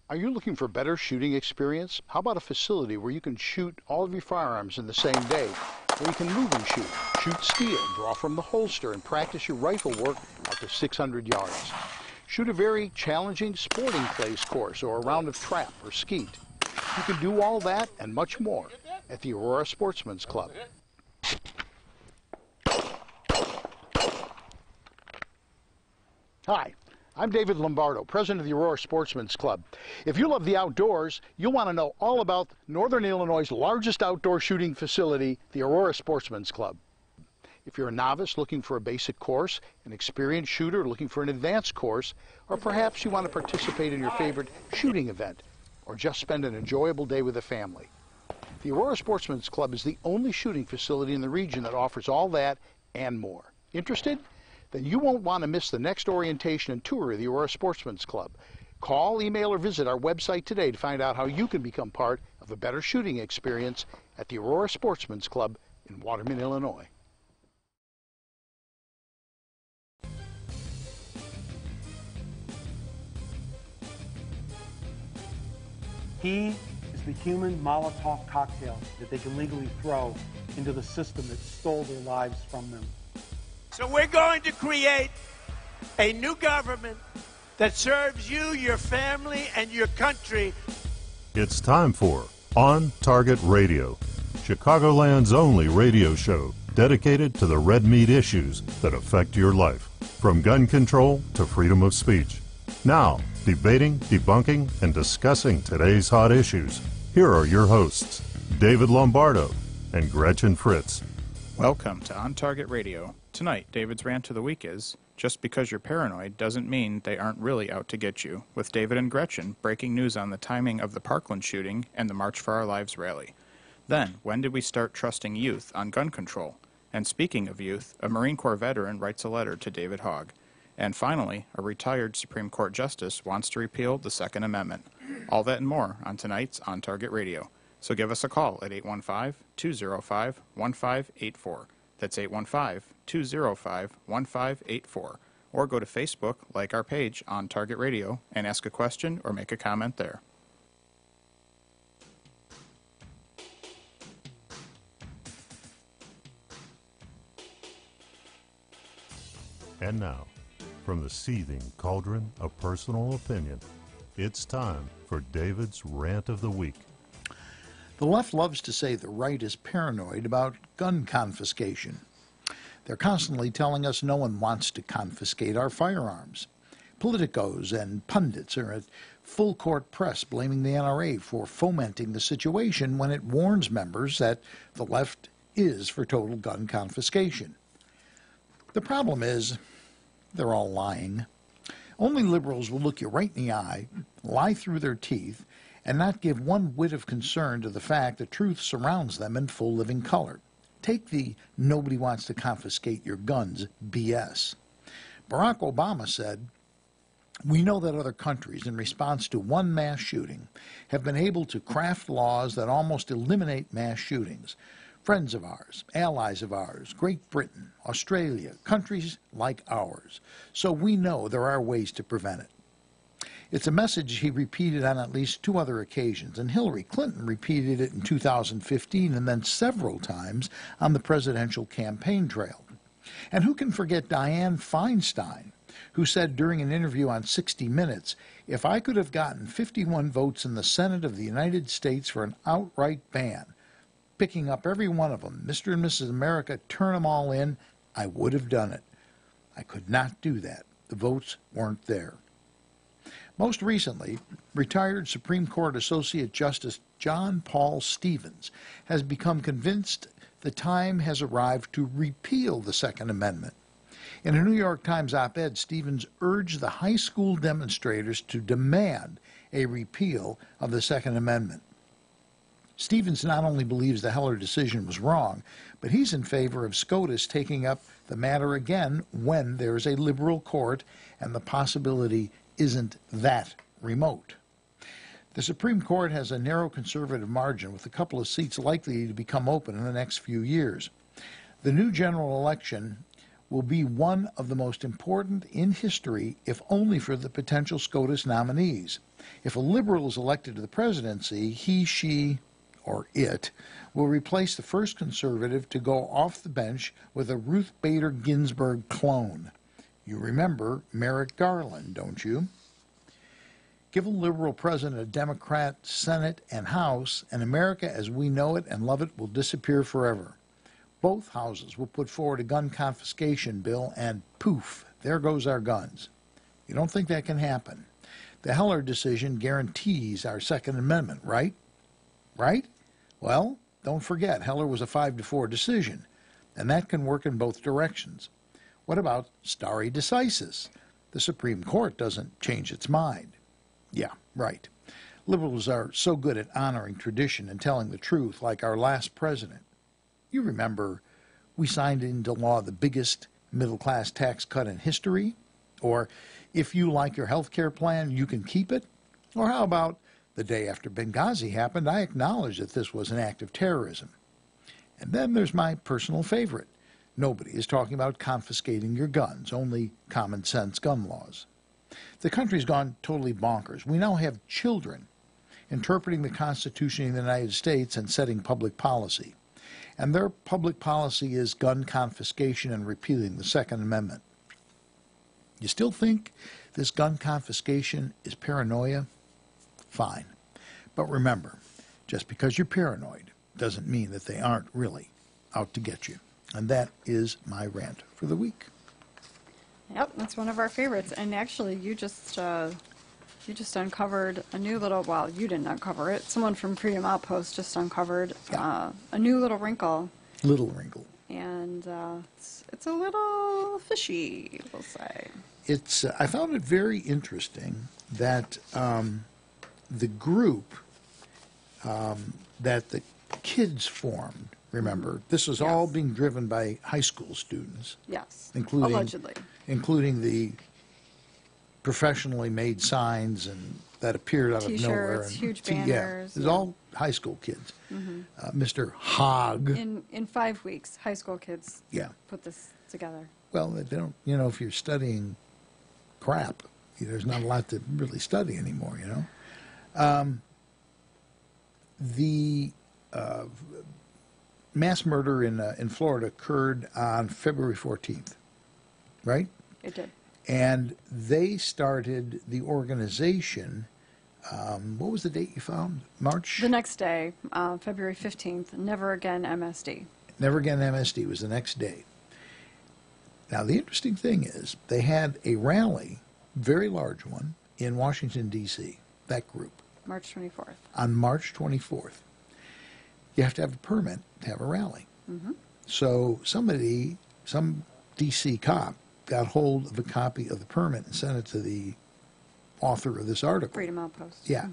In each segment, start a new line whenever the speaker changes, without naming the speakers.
Are you looking for better shooting experience? How about a facility where you can shoot all of your firearms in the same day, where you can move and shoot steel, draw from the holster, and practice your rifle work out to 600 yards? Shoot a very challenging sporting clays course or a round of trap or skeet. You can do all that and much more at the Aurora Sportsman's Club. Hi, I'm David Lombardo, president of the Aurora Sportsman's Club. If you love the outdoors, you'll want to know all about Northern Illinois' largest outdoor shooting facility, the Aurora Sportsman's Club. If you're a novice looking for a basic course, an experienced shooter looking for an advanced course, or perhaps you want to participate in your favorite shooting event, or just spend an enjoyable day with a family, the Aurora Sportsman's Club is the only shooting facility in the region that offers all that and more. Interested? Then you won't want to miss the next orientation and tour of the Aurora Sportsman's Club. Call, email, or visit our website today to find out how you can become part of a better shooting experience at the Aurora Sportsman's Club in Waterman, Illinois.
He is the human Molotov cocktail that they can legally throw into the system that stole their lives from them.
So we're going to create a new government that serves you, your family, and your country.
It's time for On Target Radio, Chicagoland's only radio show dedicated to the red meat issues that affect your life, from gun control to freedom of speech. Now, debating, debunking, and discussing today's hot issues, here are your hosts, David Lombardo and Gretchen Fritz.
Welcome to On Target Radio. Tonight, David's rant of the week is, just because you're paranoid doesn't mean they aren't really out to get you, with David and Gretchen breaking news on the timing of the Parkland shooting and the March for Our Lives rally. Then, when did we start trusting youth on gun control? And speaking of youth, a Marine Corps veteran writes a letter to David Hogg. And finally, a retired Supreme Court justice wants to repeal the Second Amendment. All that and more on tonight's On Target Radio. So give us a call at 815-205-1584. That's 815-205-1584. Or go to Facebook, like our page On Target Radio, and ask a question or make a comment there.
And now, from the seething cauldron of personal opinion, it's time for David's Rant of the Week.
The left loves to say the right is paranoid about gun confiscation. They're constantly telling us no one wants to confiscate our firearms. Politicos and pundits are at full court press blaming the NRA for fomenting the situation when it warns members that the left is for total gun confiscation. The problem is, they're all lying. Only liberals will look you right in the eye, lie through their teeth, and not give one whit of concern to the fact that truth surrounds them in full living color. Take the "nobody wants to confiscate your guns" BS. Barack Obama said, "We know that other countries, in response to one mass shooting, have been able to craft laws that almost eliminate mass shootings. Friends of ours, allies of ours, Great Britain, Australia, countries like ours. So we know there are ways to prevent it." It's a message he repeated on at least two other occasions, and Hillary Clinton repeated it in 2015 and then several times on the presidential campaign trail. And who can forget Dianne Feinstein, who said during an interview on 60 Minutes, "If I could have gotten 51 votes in the Senate of the United States for an outright ban, picking up every one of them, Mr. and Mrs. America, turn them all in, I would have done it. I could not do that. The votes weren't there." Most recently, retired Supreme Court Associate Justice John Paul Stevens has become convinced the time has arrived to repeal the Second Amendment. In a New York Times op-ed, Stevens urged the high school demonstrators to demand a repeal of the Second Amendment. Stevens not only believes the Heller decision was wrong, but he's in favor of SCOTUS taking up the matter again when there is a liberal court and the possibility isn't that remote. The Supreme Court has a narrow conservative margin with a couple of seats likely to become open in the next few years. The new general election will be one of the most important in history, if only for the potential SCOTUS nominees. If a liberal is elected to the presidency, he, she, or it will replace the first conservative to go off the bench with a Ruth Bader Ginsburg clone. You remember Merrick Garland, don't you? Give a liberal president a Democrat Senate and House, and America as we know it and love it will disappear forever. Both houses will put forward a gun confiscation bill, and poof, there goes our guns. You don't think that can happen? The Heller decision guarantees our Second Amendment, right? Right? Well, don't forget, Heller was a 5-4 decision, and that can work in both directions. What about stare decisis? The Supreme Court doesn't change its mind. Yeah, right. Liberals are so good at honoring tradition and telling the truth, like our last president. You remember we signed into law the biggest middle-class tax cut in history? Or if you like your health care plan, you can keep it? Or how about the day after Benghazi happened, I acknowledge that this was an act of terrorism. And then there's my personal favorite. Nobody is talking about confiscating your guns, only common sense gun laws. The country's gone totally bonkers. We now have children interpreting the Constitution of the United States and setting public policy. And their public policy is gun confiscation and repealing the Second Amendment. You still think this gun confiscation is paranoia? Fine. But remember, just because you're paranoid doesn't mean that they aren't really out to get you. And that is my rant for the week.
Yep, that's one of our favorites. And actually, you just uncovered a new little, well, you didn't uncover it. Someone from Freedom Outpost just uncovered a new little wrinkle.
Little wrinkle.
And it's a little fishy, we'll say.
It's. I found it very interesting that the group that the kids formed, remember, this was all being driven by high school students.
Yes,
including,
allegedly.
Including the professionally made signs and that appeared out of nowhere.
T-shirts, huge banners.
It was all high school kids. Mr. Hogg.
In 5 weeks, high school kids put this together.
Well, they don't, you know, if you're studying crap, there's not a lot to really study anymore, you know. The mass murder in Florida occurred on February 14th, right?
It did.
And they started the organization, what was the date you found? March?
The next day, February 15th, Never Again MSD.
Never Again MSD was the next day. Now, the interesting thing is they had a rally, very large one, in Washington, D.C., that group.
March 24th. On
March 24th. You have to have a permit to have a rally. So some D.C. cop got hold of a copy of the permit and sent it to the author of this article.
Freedom Outpost.
Yeah.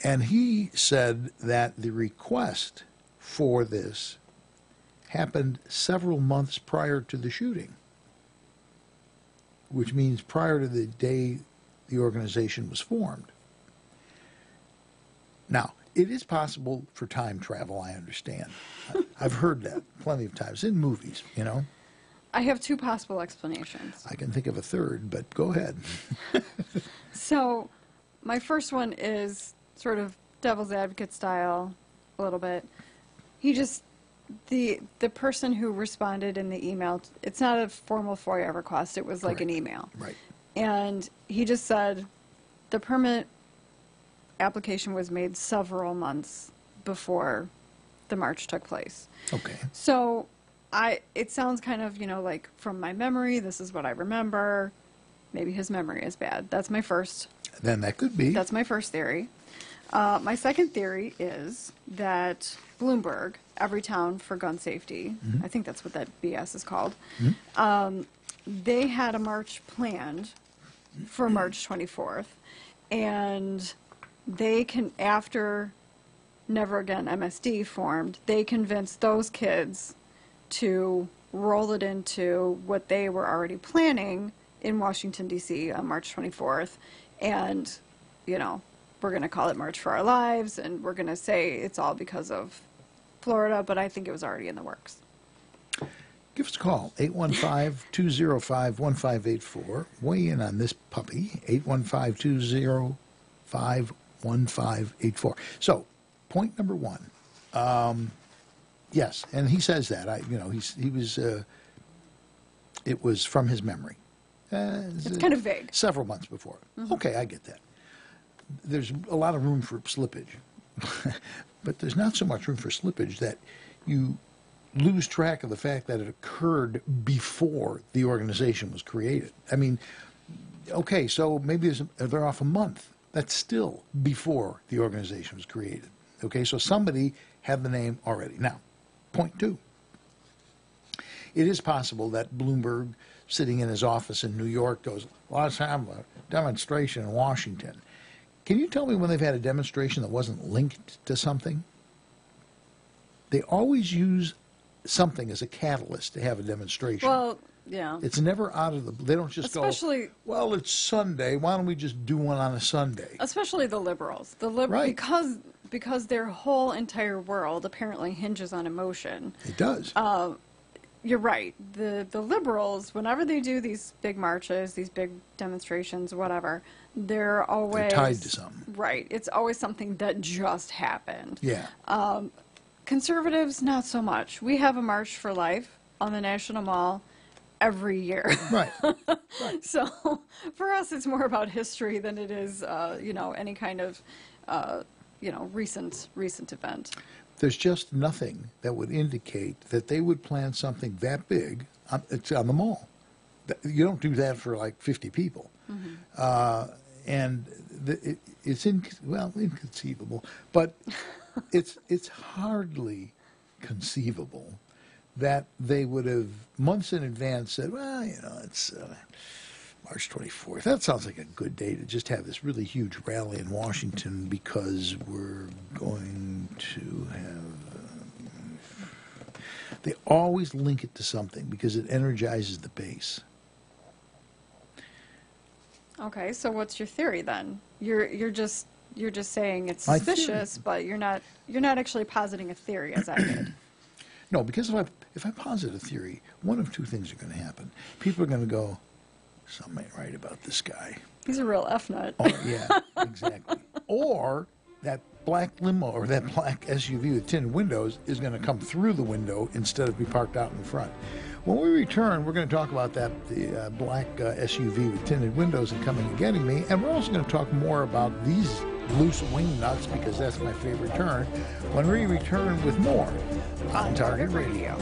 And he said that the request for this happened several months prior to the shooting, which means prior to the day the organization was formed. Now, it is possible for time travel, I understand. I've heard that plenty of times in movies, you know.
I have two possible explanations.
I can think of a third, but go ahead.
So, my first one is sort of devil's advocate style, a little bit. He just, the person who responded in the email, it's not a formal FOIA request, it was like an email.
Right.
And he just said the permit application was made several months before the march took place.
Okay.
So it sounds kind of, like from my memory, this is what I remember. Maybe his memory is bad. That's my first.
Then that could be.
That's my first theory. My second theory is that Bloomberg, Every Town for Gun Safety, I think that's what that BS is called, they had a march planned for March 24th, and they can, after Never Again MSD formed, they convinced those kids to roll it into what they were already planning in Washington, D.C. on March 24th. And, we're going to call it March for Our Lives, and we're going to say it's all because of Florida, but I think it was already in the works.
Give us a call, 815-205-1584. Weigh in on this puppy, 815-205-1584. So, point number one. Yes, and he says that. It was from his memory.
It's kind of vague.
Several months before. Mm-hmm. Okay, I get that. There's a lot of room for slippage. But there's not so much room for slippage that you lose track of the fact that it occurred before the organization was created. I mean, okay, so maybe they're off a month. That's still before the organization was created. Okay, so somebody had the name already. Now, point two. It is possible that Bloomberg, sitting in his office in New York, goes, let's have a demonstration in Washington. Can you tell me when they've had a demonstration that wasn't linked to something? They always use something as a catalyst to have a demonstration.
Well, yeah.
It's never out of the... They don't just
Especially,
go, well, it's Sunday. Why don't we just do one on a Sunday?
Especially the liberals.
Right.
Because their whole entire world apparently hinges on emotion.
It does.
You're right. The liberals, whenever they do these big marches, these big demonstrations, whatever, they're
tied to something.
Right. It's always something that just happened.
Yeah.
Conservatives, not so much. We have a March for Life on the National Mall every year.
Right. Right.
So for us, it's more about history than it is, any kind of, recent event.
There's just nothing that would indicate that they would plan something that big on the mall. You don't do that for like 50 people. Mm-hmm. And it's inconceivable, but it's hardly conceivable that they would have months in advance said, well, it's March 24th. That sounds like a good day to just have this really huge rally in Washington because we're going to have... They always link it to something because it energizes the base.
Okay, so what's your theory then? You're just saying it's suspicious, but you're not actually positing a theory as I did.
No, because if I posit a theory, one of two things are going to happen. People are going to go, something ain't right about this guy.
He's a real F-nut.
Oh, yeah, exactly. Or that black limo or that black SUV with tinted windows is going to come through the window instead of be parked out in front. When we return, we're going to talk about the black SUV with tinted windows and coming and getting me, and we're also going to talk more about these loose wing nuts because that's my favorite turn when we return with more on Target Radio.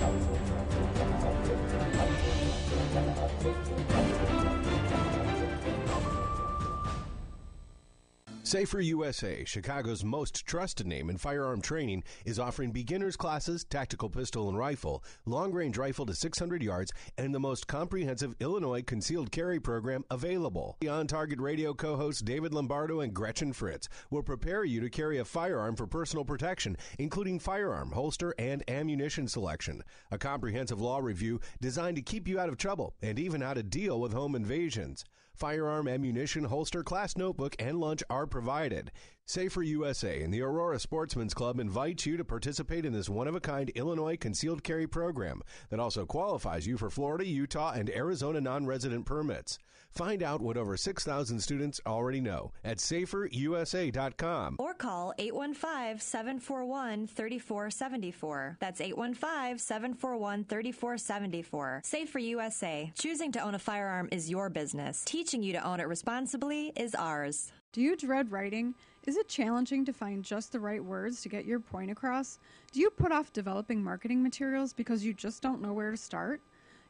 Safer USA, Chicago's most trusted name in firearm training, is offering beginners classes, tactical pistol and rifle, long-range rifle to 600 yards, and the most comprehensive Illinois concealed carry program available. The On Target Radio co-hosts David Lombardo and Gretchen Fritz will prepare you to carry a firearm for personal protection, including firearm, holster, and ammunition selection. A comprehensive law review designed to keep you out of trouble and even how to deal with home invasions. Firearm, ammunition, holster, class notebook, and lunch are provided. Safer USA and the Aurora Sportsman's Club invite you to participate in this one-of-a-kind Illinois concealed carry program that also qualifies you for Florida, Utah, and Arizona non-resident permits. Find out what over 6,000 students already know at saferusa.com.
Or call 815-741-3474. That's 815-741-3474. Safer USA. Choosing to own a firearm is your business. Teaching you to own it responsibly is ours.
Do you dread writing? Is it challenging to find just the right words to get your point across? Do you put off developing marketing materials because you just don't know where to start?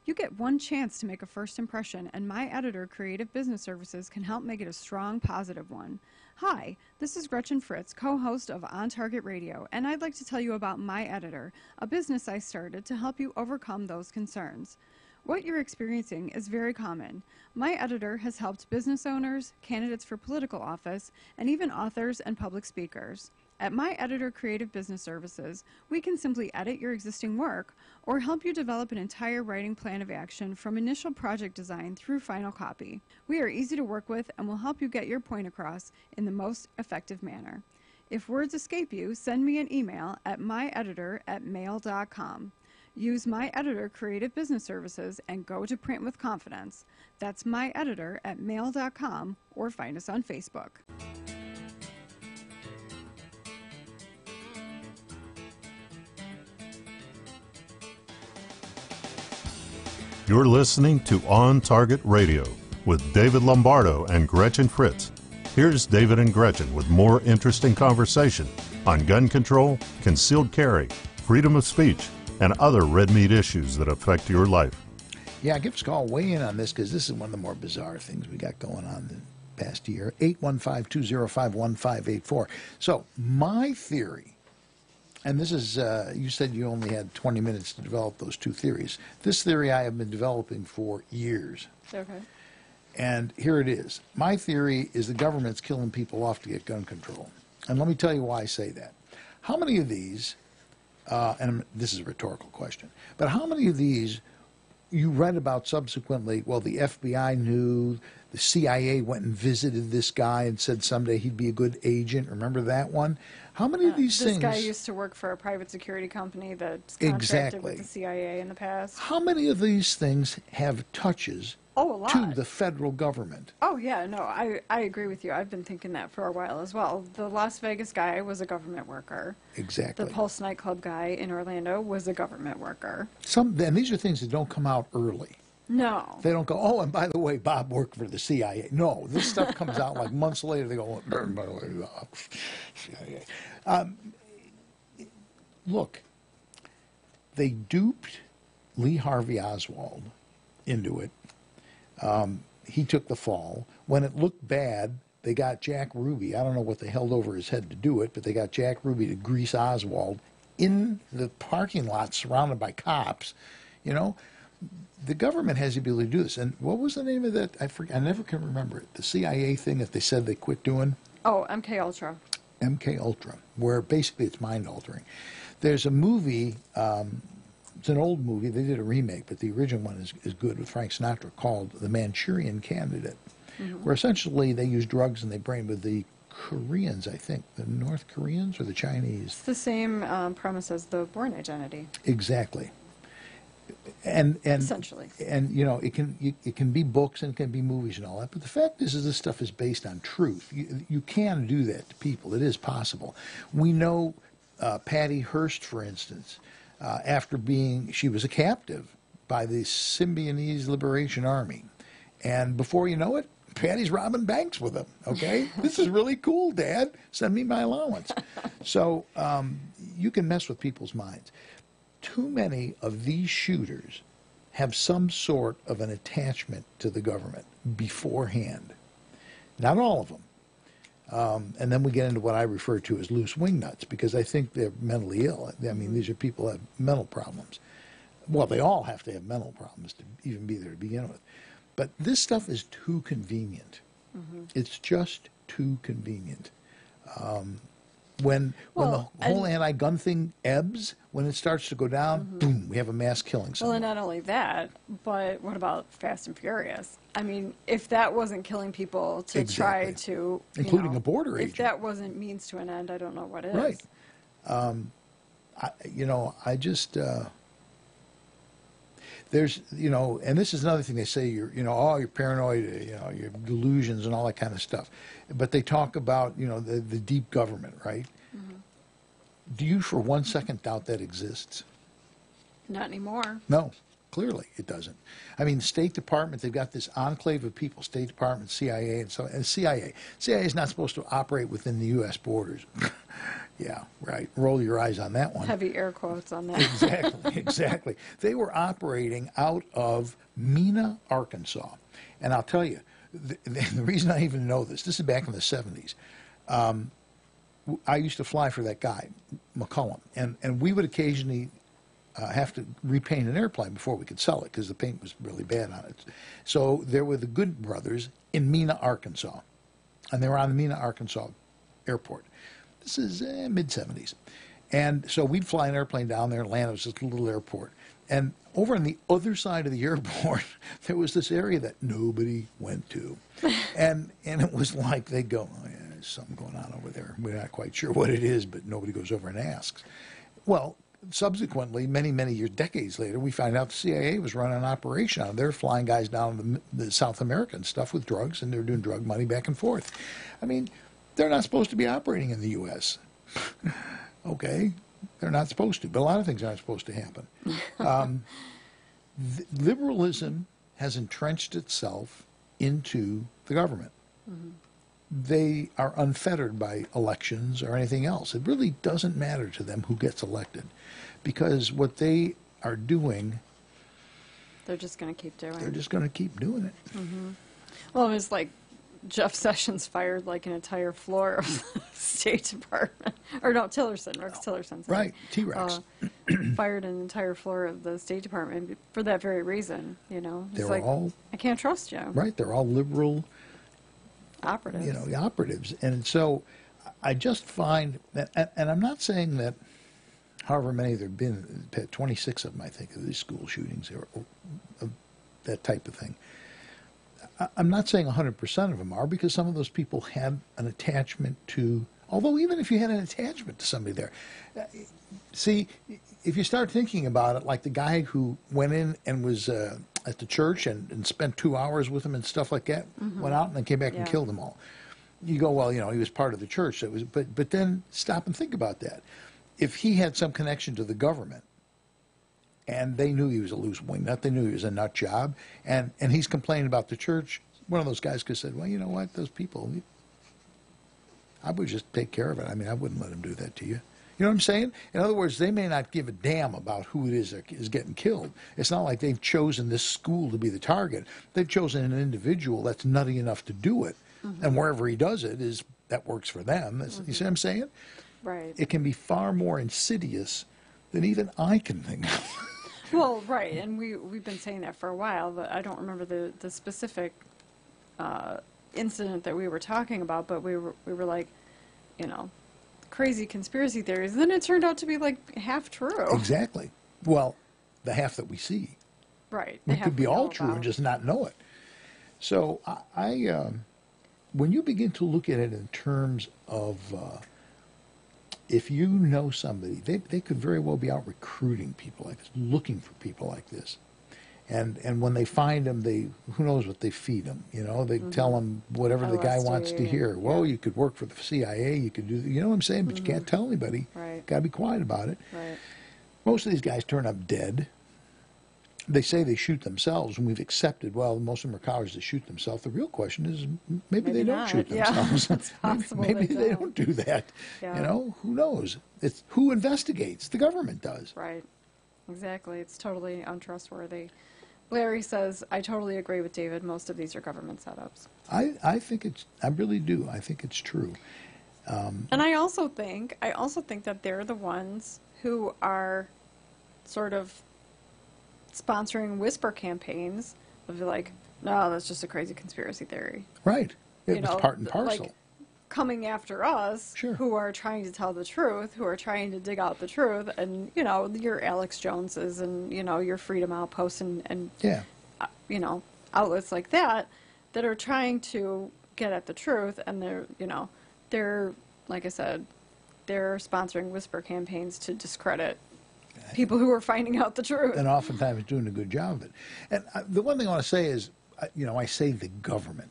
You get one chance to make a first impression, and my editor, Creative Business Services, can help make it a strong, positive one. Hi, this is Gretchen Fritz, co-host of On Target Radio, and I'd like to tell you about My Editor, a business I started to help you overcome those concerns. What you're experiencing is very common. My Editor has helped business owners, candidates for political office, and even authors and public speakers. At My Editor Creative Business Services, we can simply edit your existing work or help you develop an entire writing plan of action from initial project design through final copy. We are easy to work with and will help you get your point across in the most effective manner. If words escape you, send me an email at myeditor@mail.com. Use my editor, Creative Business Services, and go to print with confidence. That's my editor at mail.com or find us on Facebook.
You're listening to On Target Radio with David Lombardo and Gretchen Fritz. Here's David and Gretchen with more interesting conversation on gun control, concealed carry, freedom of speech, and other red meat issues that affect your life.
Yeah, give us a call, weigh in on this, because this is one of the more bizarre things we got going on the past year. 815-205-1584. So, my theory, and this is, you said you only had 20 minutes to develop those two theories. This theory I have been developing for years.
Okay.
And here it is. My theory is the government's killing people off to get gun control. And let me tell you why I say that. How many of these, and this is a rhetorical question, but how many of these you read about subsequently? Well, the FBI knew, the CIA went and visited this guy and said someday he'd be a good agent. Remember that one? How many of these things?
This guy used to work for a private security company that's contracted with the CIA in the past.
How many of these things have touches
a lot.
to the federal government?
Oh, yeah, no, I agree with you. I've been thinking that for a while as well. The Las Vegas guy was a government worker.
Exactly.
The Pulse nightclub guy in Orlando was a government worker.
And these are things that don't come out early.
No.
They don't go, oh, and by the way, Bob worked for the CIA. No, this stuff comes out like months later. They go, by the way, CIA. Look, they duped Lee Harvey Oswald into it. He took the fall. When it looked bad, they got Jack Ruby. I don't know what they held over his head to do it, but they got Jack Ruby to grease Oswald in the parking lot surrounded by cops. You know, the government has the ability to do this. And what was the name of that? I never can remember it. The CIA thing that they said they quit doing?
Oh, MK Ultra.
MK Ultra, where basically it's mind altering. There's a movie, it's an old movie, they did a remake, but the original one is good, with Frank Sinatra, called The Manchurian Candidate, where essentially they use drugs and they brain with the Koreans, I think, the North Koreans or the Chinese.
It's the same premise as the Bourne Identity.
Exactly. And
essentially,
and you know, it can be books and it can be movies and all that, but the fact is this stuff is based on truth. You can do that to people. It is possible. We know Patty Hearst, for instance, after she was a captive by the Symbionese Liberation Army, and before you know it, Patty's robbing banks with them. Okay, this is really cool, Dad. Send me my allowance. So you can mess with people's minds. Too many of these shooters have some sort of an attachment to the government beforehand. Not all of them. And then we get into what I refer to as loose wingnuts, because I think they're mentally ill. I mean, these are people who have mental problems. Well, they all have to have mental problems to even be there to begin with. But this stuff is too convenient. It's just too convenient. When the whole anti-gun thing ebbs, when it starts to go down, boom, we have a mass killing.
Well, and not only that, but what about Fast and Furious? I mean, if that wasn't killing people to try to...
Including a border agent.
If that wasn't means to an end, I don't know what is.
Right. I just... there's, and this is another thing they say, you're paranoid, your delusions and all that kind of stuff. But they talk about, the deep government, right? Do you for 1 second doubt that exists?
Not anymore.
No, clearly it doesn't. I mean, the State Department, they've got this enclave of people, State Department, CIA, and CIA. CIA is not supposed to operate within the U.S. borders. Yeah, right. Roll your eyes on that one.
Heavy air quotes on that.
Exactly. They were operating out of Mena, Arkansas. And I'll tell you, the reason I even know this is back in the 70s. I used to fly for that guy, McCullum, and we would occasionally have to repaint an airplane before we could sell it because the paint was really bad on it. So there were the Good brothers in Mena, Arkansas, and they were on the Mena, Arkansas airport. This is mid-70s. And so we'd fly an airplane down there and land. It was just a little airport. And over on the other side of the airport, there was this area that nobody went to. And it was like they'd go, oh, yeah, there's something going on over there. We're not quite sure what it is, but nobody goes over and asks. Well, subsequently, many, many years, decades later, we find out the CIA was running an operation on it. They're flying guys down the South American stuff with drugs, and they're doing drug money back and forth. I mean, they're not supposed to be operating in the U.S. Okay, they're not supposed to, but a lot of things aren't supposed to happen. Liberalism has entrenched itself into the government. Mm-hmm. They are unfettered by elections or anything else. It really doesn't matter to them who gets elected, because what they are doing,
they're just going to keep doing.
They're just going to keep doing it.
Mm-hmm. Well, it was like Jeff Sessions fired like an entire floor of the State Department, or no, Tillerson, Rex Tillerson. Sorry.
Right, T-Rex.
Fired an entire floor of the State Department for that very reason. You know, it's
they're
like,
all,
I can't trust you.
Right, they're all liberal
operatives.
You know, the operatives. And so I just find that, and I'm not saying that however many there have been, 26 of them, I think, of these school shootings or that type of thing. I'm not saying 100% of them are, because some of those people had an attachment to, although even if you had an attachment to somebody there, see, if you start thinking about it, like the guy who went in and was at the church and spent 2 hours with them and stuff like that, mm-hmm. went out and then came back and killed them all. You go, well, you know, he was part of the church. So it was, but then stop and think about that. If he had some connection to the government, and they knew he was a loose wingnut, they knew he was a nut job, and he's complaining about the church, one of those guys could have said, well, you know what, those people, I would just take care of it. I mean, I wouldn't let them do that to you. You know what I'm saying? In other words, they may not give a damn about who it is that is getting killed. It's not like they've chosen this school to be the target. They've chosen an individual that's nutty enough to do it, mm-hmm. and wherever he does it, that works for them. Mm-hmm. You see what I'm saying?
Right.
It can be far more insidious than even I can think of.
Well, right, and we've been saying that for a while, but I don't remember the specific incident that we were talking about, but we were like, you know, crazy conspiracy theories, and then it turned out to be like half true.
Exactly. Well, the half that we see.
Right.
It could be all true and just not know it. So I when you begin to look at it in terms of if you know somebody, they could very well be out recruiting people like this, looking for people like this. And when they find them, who knows what they feed them, you know? They mm-hmm. tell them whatever the guy wants to hear. Well, you could work for the CIA, you could do, you know what I'm saying? But mm-hmm. you can't tell anybody.
Right.
Got to be quiet about it.
Right.
Most of these guys turn up dead. They say they shoot themselves, and we've accepted, well, most of them are cowards that shoot themselves. The real question is, maybe they don't shoot themselves.
Yeah, it's possible
maybe they don't do that.
Yeah.
You know, who knows? It's who investigates? The government does.
Right. Exactly. It's totally untrustworthy. Larry says, I totally agree with David. Most of these are government setups.
I think I really do. I think it's true.
And I also think that they're the ones who are sort of sponsoring whisper campaigns of like, no, that's just a crazy conspiracy theory.
Right. It was part and parcel.
Like, coming after us,
sure.
who are trying to tell the truth, who are trying to dig out the truth, and, you know, your Alex Joneses and, you know, your Freedom Outposts and
yeah.
You know, outlets like that are trying to get at the truth, and they're, like I said, they're sponsoring whisper campaigns to discredit people who are finding out the truth.
And oftentimes doing a good job of it. And the one thing I want to say is, you know, I say the government.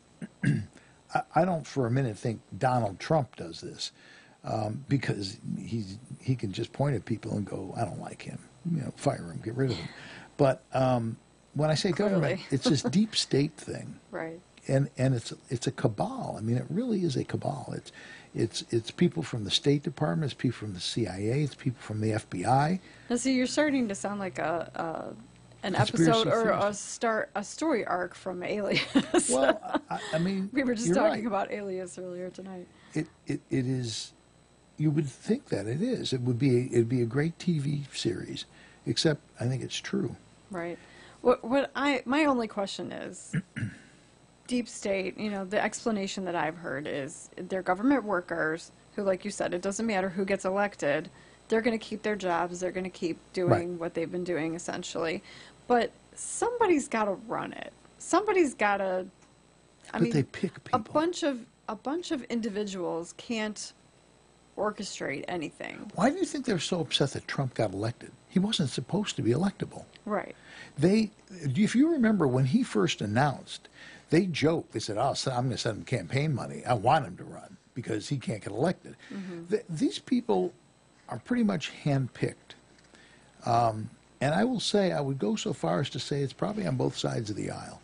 I don't for a minute think Donald Trump does this because he can just point at people and go, I don't like him, you know, fire him, get rid of him. But when I say government, it's this deep state thing,
right?
And it's a cabal. I mean, it really is a cabal. It's people from the State Department, it's people from the CIA, it's people from the FBI.
Now, see, you're starting to sound like an episode or a story arc from Alias.
Well, I mean,
we were just talking about Alias earlier tonight.
It is. You would think that it is. It'd be a great TV series, except I think it's true.
Right. My only question is, deep state. You know, the explanation that I've heard is they're government workers who, like you said, it doesn't matter who gets elected. They're going to keep their jobs. They're going to keep doing what they've been doing, essentially. But somebody's got to run it. Somebody's got to. I mean,
they pick people.
A bunch of individuals can't orchestrate anything.
Why do you think they're so upset that Trump got elected? He wasn't supposed to be electable.
Right.
If you remember when he first announced, they joked. They said, "Oh, I'm going to send him campaign money. I want him to run because he can't get elected." These people are pretty much handpicked. And I will say, I would go so far as to say it's probably on both sides of the aisle.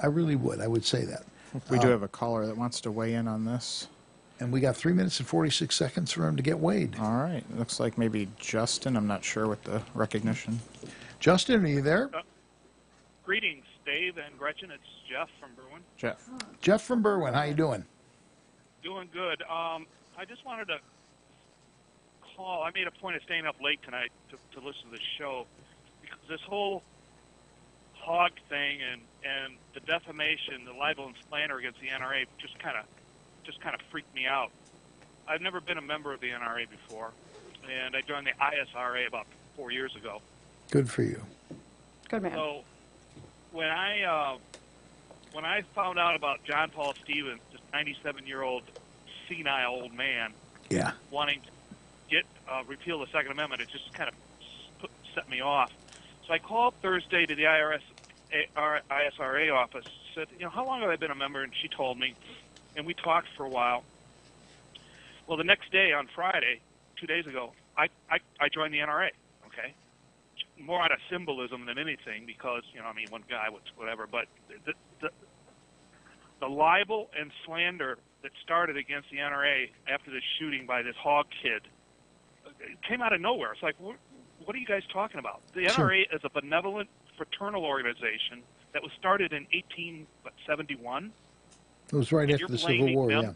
I really would. I would say that.
We do have a caller that wants to weigh in on this.
And we got 3 minutes and 46 seconds for him to get weighed.
All right. Looks like maybe Justin. I'm not sure with the recognition.
Justin, are you there?
Greetings, Dave and Gretchen. It's Jeff from Berwyn.
Jeff.
Jeff from Berwyn. How you doing?
Doing good. I just wanted to call. I made a point of staying up late tonight to listen to the show because this whole hog thing and the defamation, the libel and slander against the NRA just kind of freaked me out. I've never been a member of the NRA before, and I joined the ISRA about 4 years ago.
Good for you.
Good man.
So when I found out about John Paul Stevens, this 97-year-old senile old man, wanting to repeal the Second Amendment, it just kind of set me off. So I called Thursday to the ISRA office, said, how long have I been a member? And she told me, and we talked for a while. Well, the next day, on Friday, 2 days ago, I joined the NRA, okay? More out of symbolism than anything because, one guy, whatever. But the libel and slander that started against the NRA after this shooting by this hog kid came out of nowhere. It's like, what are you guys talking about? The NRA is a benevolent fraternal organization that was started in 1871.
It was right after the Civil War, yeah.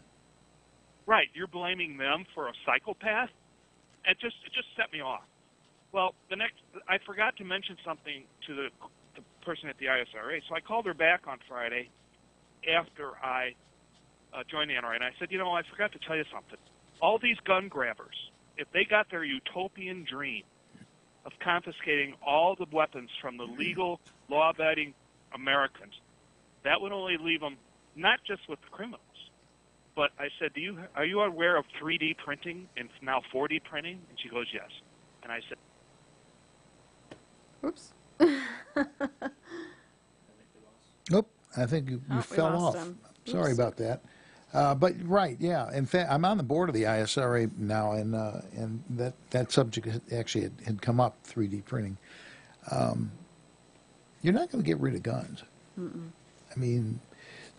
Right, you're blaming them for a psychopath? It just set me off. Well, I forgot to mention something to the person at the ISRA, so I called her back on Friday after I joined the NRA, and I said, I forgot to tell you something. All these gun grabbers, if they got their utopian dream of confiscating all the weapons from the legal, law-abiding Americans, that would only leave them not just with the criminals, but I said, are you aware of 3D printing and now 4D printing? And she goes, yes. And I said,
oops.
Nope, I think you fell off. Sorry about that. But right, yeah. In fact, I'm on the board of the ISRA now, and that subject actually had come up, 3D printing. You're not going to get rid of guns.
Mm-mm.
I mean,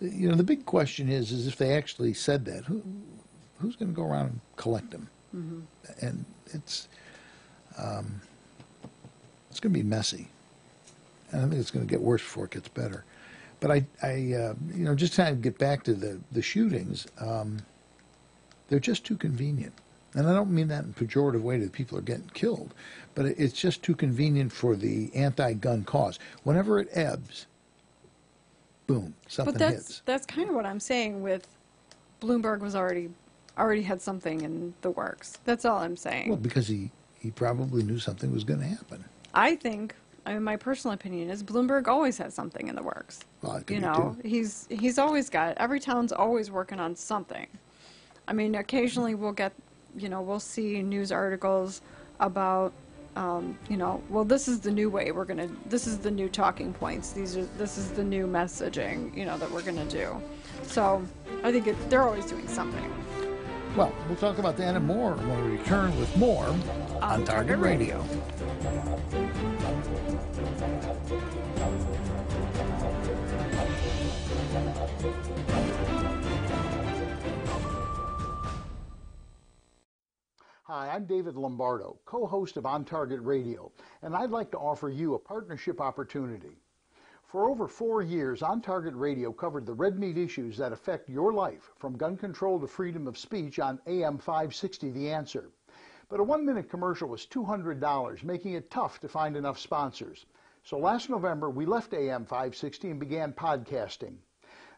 the big question is if they actually said that, who's going to go around and collect them?
Mm-hmm.
And it's going to be messy. And I think it's going to get worse before it gets better. But I just trying to get back to the shootings, they're just too convenient. And I don't mean that in a pejorative way that people are getting killed, but it's just too convenient for the anti-gun cause. Whenever it ebbs, boom, something hits.
That's kind of what I'm saying with Bloomberg was already had something in the works. That's all I'm saying.
Well, because he probably knew something was going to happen.
My personal opinion is Bloomberg always has something in the works.
Well, it could be too.
He's always got, every town's always working on something. I mean, occasionally we'll get, we'll see news articles about, well, this is the new way this is the new talking points. This is the new messaging, that we're going to do. So I think they're always doing something.
Well, we'll talk about that and more when we return with more on Target Radio. Hi, I'm David Lombardo, co-host of On Target Radio, and I'd like to offer you a partnership opportunity. For over 4 years, On Target Radio covered the red meat issues that affect your life, from gun control to freedom of speech on AM 560 The Answer. But a 1-minute commercial was $200, making it tough to find enough sponsors. So last November, we left AM 560 and began podcasting.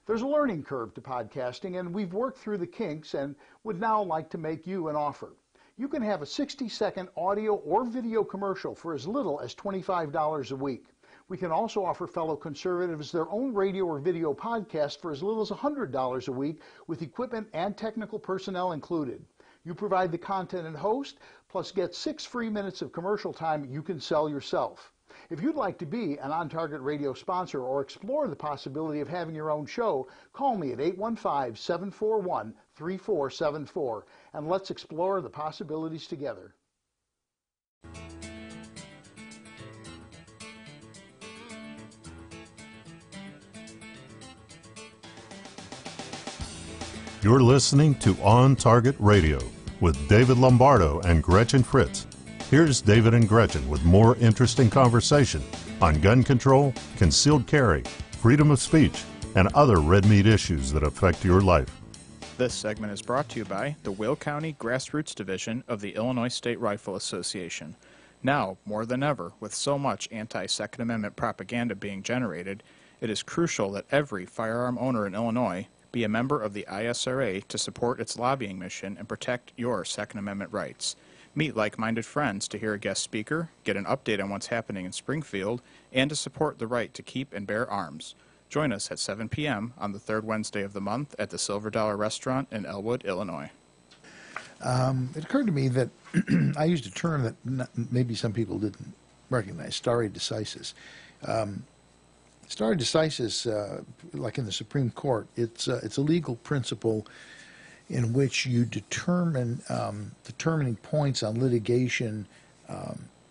There's a learning curve to podcasting, and we've worked through the kinks and would now like to make you an offer. You can have a 60-second audio or video commercial for as little as $25 a week. We can also offer fellow conservatives their own radio or video podcast for as little as $100 a week with equipment and technical personnel included. You provide the content and host, plus get 6 free minutes of commercial time you can sell yourself. If you'd like to be an On Target Radio sponsor or explore the possibility of having your own show, call me at 815-741-3474, and let's explore the possibilities together.
You're listening to On Target Radio with David Lombardo and Gretchen Fritz. Here's David and Gretchen with more interesting conversation on gun control, concealed carry, freedom of speech, and other red meat issues that affect your life.
This segment is brought to you by the Will County Grassroots Division of the Illinois State Rifle Association. Now, more than ever, with so much anti-Second Amendment propaganda being generated, it is crucial that every firearm owner in Illinois be a member of the ISRA to support its lobbying mission and protect your Second Amendment rights. Meet like-minded friends to hear a guest speaker, get an update on what's happening in Springfield, and to support the right to keep and bear arms. Join us at 7 p.m. on the third Wednesday of the month at the Silver Dollar Restaurant in Elwood, Illinois.
It occurred to me that I used a term that maybe some people didn't recognize, stare decisis. Stare decisis, like in the Supreme Court, it's a legal principle in which you determining points on litigation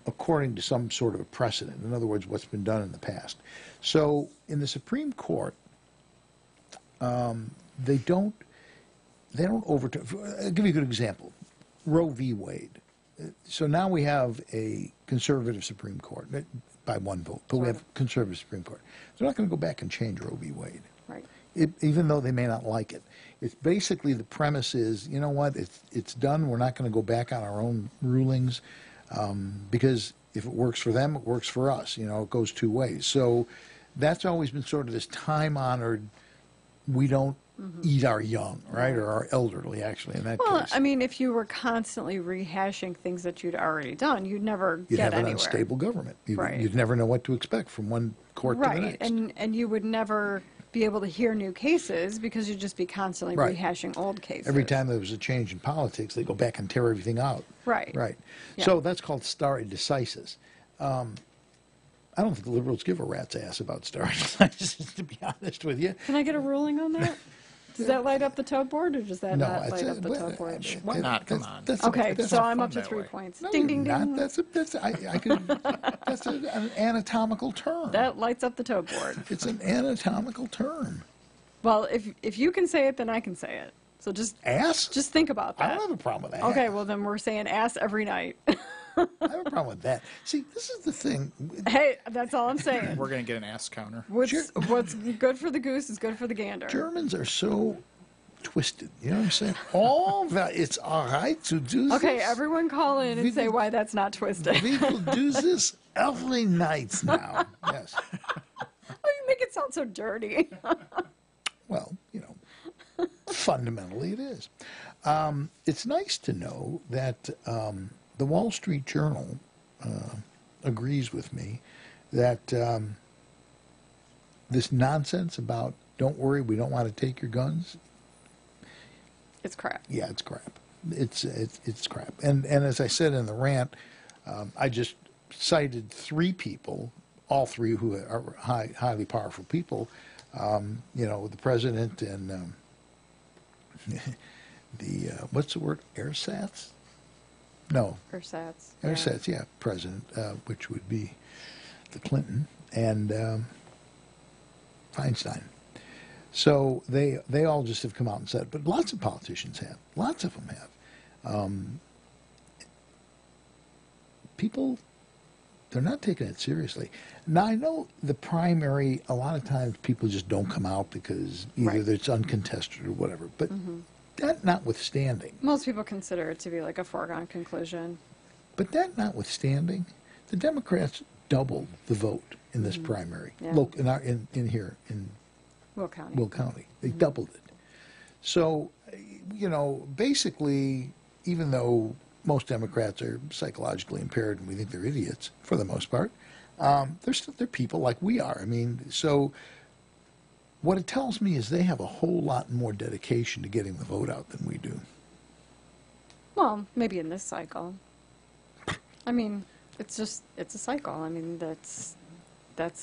according to some sort of a precedent. In other words, what's been done in the past. So in the Supreme Court, they don't overturn. I'll give you a good example. Roe v. Wade. So now we have a conservative Supreme Court by one vote, but we have a conservative Supreme Court. They're not going to go back and change Roe v. Wade.
Right.
Even though they may not like it. It's basically the premise is, you know what, it's done. We're not going to go back on our own rulings because if it works for them, it works for us. You know, it goes two ways. So that's always been sort of this time-honored, we don't eat our young, right, or our elderly, actually, in that
Well,
case.
I mean, if you were constantly rehashing things that you'd already done, you'd never
You'd
get
have an
anywhere.
unstable government.
Right.
You'd never know what to expect from one court to the next.
And you would never be able to hear new cases because you'd just be constantly
Right.
rehashing old cases.
Every time there was a change in politics, they go back and tear everything out.
Right.
Right.
Yeah.
So that's called stare decisis. I don't think the liberals give a rat's ass about stare decisis, to be honest with you.
Can I get a ruling on that? Does that light up the tote board, or does that not light up the tote board?
Why not? Come on.
Okay,
that's
so
not
I'm
fun
up to
that
3
way.
points.
No,
Ding,
you're
ding,
not.
ding.
That's an anatomical term.
That lights up the tote board.
It's an anatomical term.
Well, if you can say it, then I can say it. So just think about
I
that.
don't have a problem with that.
Okay, well then we're saying ass every night.
I have a problem with that. See, this is the thing.
Hey, that's all I'm saying.
We're going to get an ass counter.
What's good for the goose is good for the gander.
Germans are so twisted. You know what I'm saying? All that it's all right to do this.
Okay, everyone call in and say why that's not twisted.
People do this every night now. Yes.
Oh, you make it sound so dirty.
Well, you know, fundamentally it is. It's nice to know that the Wall Street Journal agrees with me that this nonsense about don't worry, we don't want to take your guns.
It's crap.
Yeah, it's crap. It's crap. And as I said in the rant, I just cited 3 people, all 3 who are highly powerful people. You know, the president and the what's the word? Ersatz? No.
Ersatz.
Ersatz, yeah, president, which would be the Clinton and Feinstein. So they all just have come out and said, but lots of politicians have. Lots of them have. People, they're not taking it seriously. Now, I know the primary, a lot of times people just don't come out because either it's uncontested or whatever. But that notwithstanding.
Most people consider it to be like a foregone conclusion.
But that notwithstanding, the Democrats doubled the vote in this primary.
Yeah.
In here in
Will County.
They doubled it. So, you know, basically, even though most Democrats are psychologically impaired and we think they're idiots for the most part, they're people like we are. I mean, so what it tells me is they have a whole lot more dedication to getting the vote out than we do.
Well, maybe in this cycle. I mean, it's a cycle. I mean, that's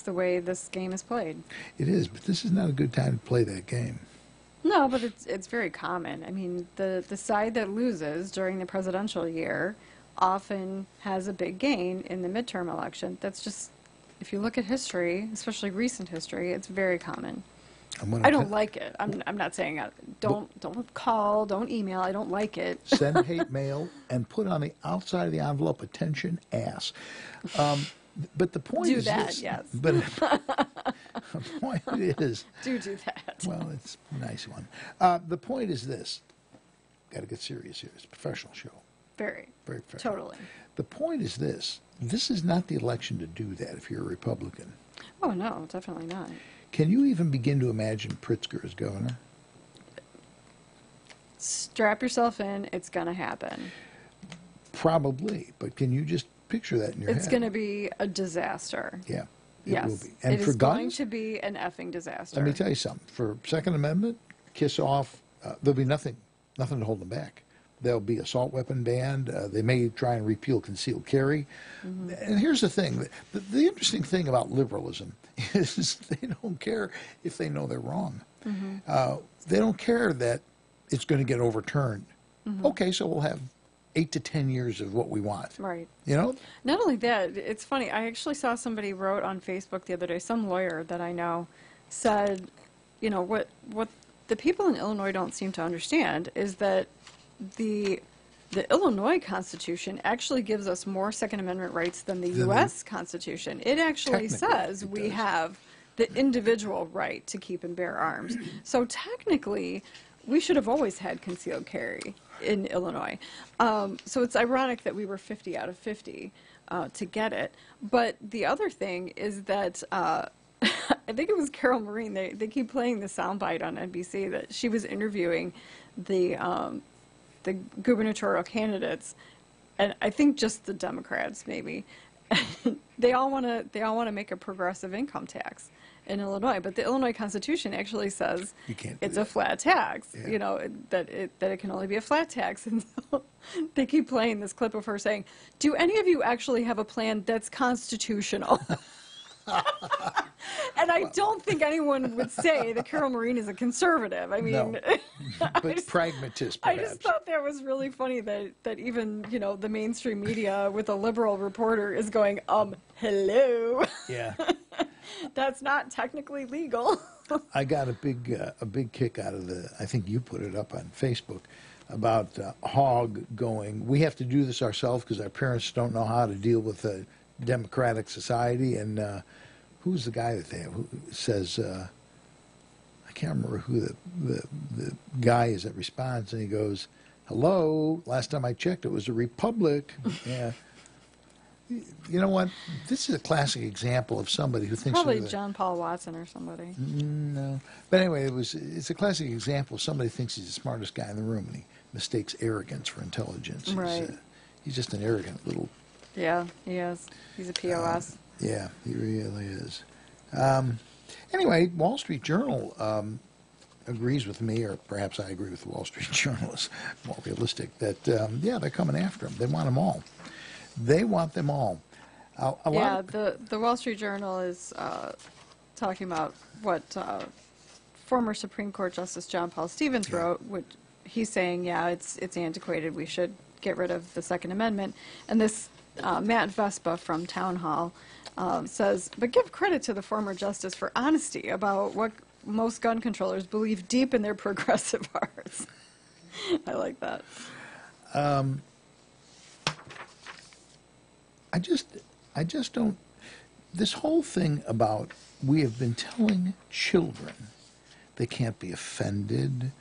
the way this game is played.
It is, but this is not a good time to play that game.
No, but it's very common. I mean, the side that loses during the presidential year often has a big gain in the midterm election. That's just, if you look at history, especially recent history, it's very common. I don't like it. I'm not saying don't call, don't email. I don't like it.
Send hate mail and put on the outside of the envelope, attention, ass. But the point is
that,
this.
Yes.
But the point is.
Do that.
Well, it's a nice one. The point is this. Got to get serious here. It's a professional show.
Very.
Very professional.
Totally.
The point is this. This is not the election to do that if you're a Republican.
Oh, no, definitely not.
Can you even begin to imagine Pritzker as governor?
Strap yourself in. It's going to happen.
Probably. But can you just picture that in your head?
It's going to be a disaster.
Yeah. It
yes.
will be. And
it
for
is
guns,
going to be an effing disaster.
let me tell you something. For Second Amendment, kiss off. There'll be nothing to hold them back. There'll be assault weapon banned. They may try and repeal concealed carry. Mm-hmm. And here's the thing. The interesting thing about liberalism is they don't care if they know they're wrong. Mm-hmm. They don't care that it's going to get overturned. Mm-hmm. Okay, so we'll have 8 to 10 years of what we want.
Right.
You know?
Not only that, it's funny. I actually saw somebody wrote on Facebook the other day, some lawyer that I know said, you know, what the people in Illinois don't seem to understand is that the Illinois Constitution actually gives us more Second Amendment rights than the U.S. Constitution. It actually says we have the individual right to keep and bear arms. So technically, we should have always had concealed carry in Illinois. So it's ironic that we were 50 out of 50 to get it. But the other thing is that I think it was Carol Marin. They keep playing the soundbite on NBC that she was interviewing the gubernatorial candidates, and I think just the Democrats maybe. they all want to make a progressive income tax in Illinois, but the Illinois Constitution actually says it's a flat tax. Yeah. You know that it can only be a flat tax, and so they keep playing this clip of her saying, "Do any of you actually have a plan that's constitutional?" And I don't think anyone would say that Carol Marin is a conservative. I mean,
no, but pragmatist, perhaps.
I just thought that was really funny that even, you know, the mainstream media with a liberal reporter is going, hello.
Yeah.
That's not technically legal.
I got a big kick out of I think you put it up on Facebook, about Hogg going, we have to do this ourselves because our parents don't know how to deal with a democratic society. And who's the guy that they have who says, I can't remember who the guy is that responds, and he goes, hello, last time I checked it was a republic. Yeah. You know what? This is a classic example of somebody who thinks...
Probably John Paul Watson or somebody.
No. But anyway, it's a classic example of somebody who thinks he's the smartest guy in the room, and he mistakes arrogance for intelligence.
Right.
He's just an arrogant little...
Yeah, he is. He's a POS.
Yeah, he really is. Anyway, Wall Street Journal agrees with me, or perhaps I agree with the Wall Street Journal, is more realistic, that, they're coming after them. They want them all. They want them all.
The Wall Street Journal is talking about what former Supreme Court Justice John Paul Stevens wrote, which he's saying, it's antiquated. We should get rid of the Second Amendment. And this Matt Vespa from Town Hall says, but give credit to the former justice for honesty about what most gun controllers believe deep in their progressive hearts. I like that.
I just don't, this whole thing about we have been telling children they can't be offended,